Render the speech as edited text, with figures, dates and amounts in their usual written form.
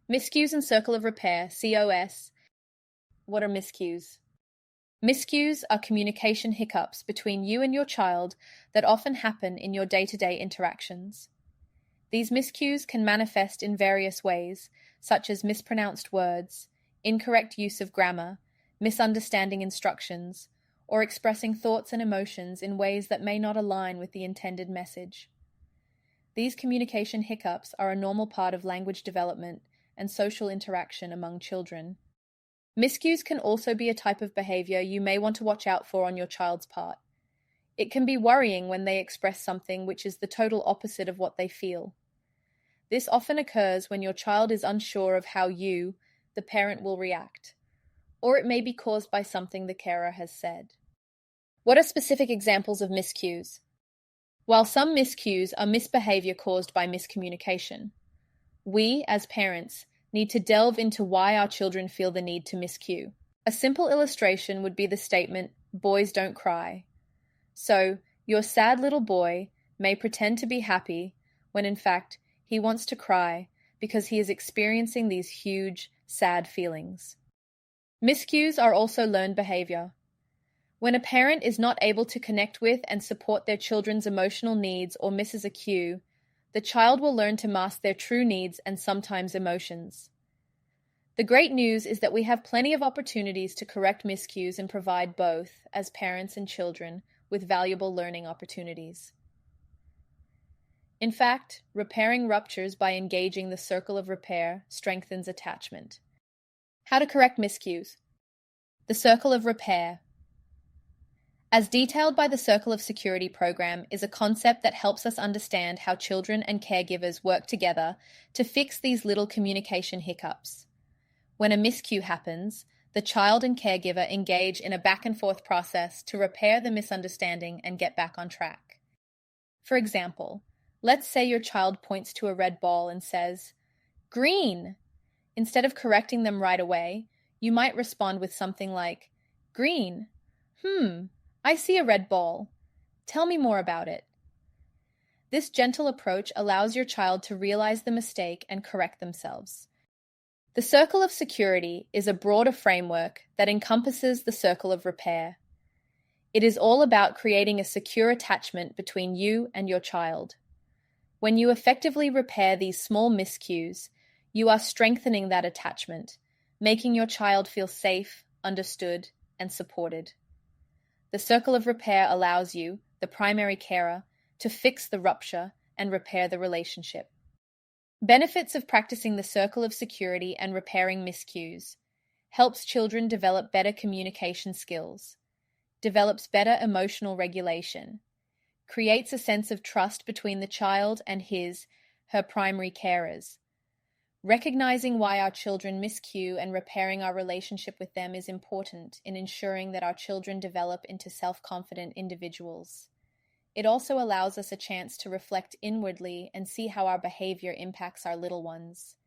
Miscues and Circle of Repair COS. What are miscues? Miscues are communication hiccups between you and your child that often happen in your day-to-day interactions. These miscues can manifest in various ways, such as mispronounced words, incorrect use of grammar, misunderstanding instructions, or expressing thoughts and emotions in ways that may not align with the intended message. These communication hiccups are a normal part of language development and social interaction among children. Miscues can also be a type of behavior you may want to watch out for on your child's part. It can be worrying when they express something which is the total opposite of what they feel. This often occurs when your child is unsure of how you, the parent, will react, or it may be caused by something the carer has said. What are specific examples of miscues? While some miscues are misbehavior caused by miscommunication, we, as parents, need to delve into why our children feel the need to miscue. A simple illustration would be the statement, "Boys don't cry." So, your sad little boy may pretend to be happy when in fact he wants to cry because he is experiencing these huge, sad feelings. Miscues are also learned behavior. When a parent is not able to connect with and support their children's emotional needs or misses a cue, the child will learn to mask their true needs and sometimes emotions. The great news is that we have plenty of opportunities to correct miscues and provide both, as parents and children, with valuable learning opportunities. In fact, repairing ruptures by engaging the circle of repair strengthens attachment. How to correct miscues. The circle of repair, as detailed by the Circle of Security program, is a concept that helps us understand how children and caregivers work together to fix these little communication hiccups. When a miscue happens, the child and caregiver engage in a back-and-forth process to repair the misunderstanding and get back on track. For example, let's say your child points to a red ball and says, "Green!" Instead of correcting them right away, you might respond with something like, "Green? I see a red ball. Tell me more about it." This gentle approach allows your child to realize the mistake and correct themselves. The Circle of Security is a broader framework that encompasses the Circle of Repair. It is all about creating a secure attachment between you and your child. When you effectively repair these small miscues, you are strengthening that attachment, making your child feel safe, understood, and supported. The Circle of Repair allows you, the primary carer, to fix the rupture and repair the relationship. Benefits of practicing the Circle of Security and repairing miscues: helps children develop better communication skills, develops better emotional regulation, creates a sense of trust between the child and her primary carers. Recognizing why our children miscue and repairing our relationship with them is important in ensuring that our children develop into self-confident individuals. It also allows us a chance to reflect inwardly and see how our behavior impacts our little ones.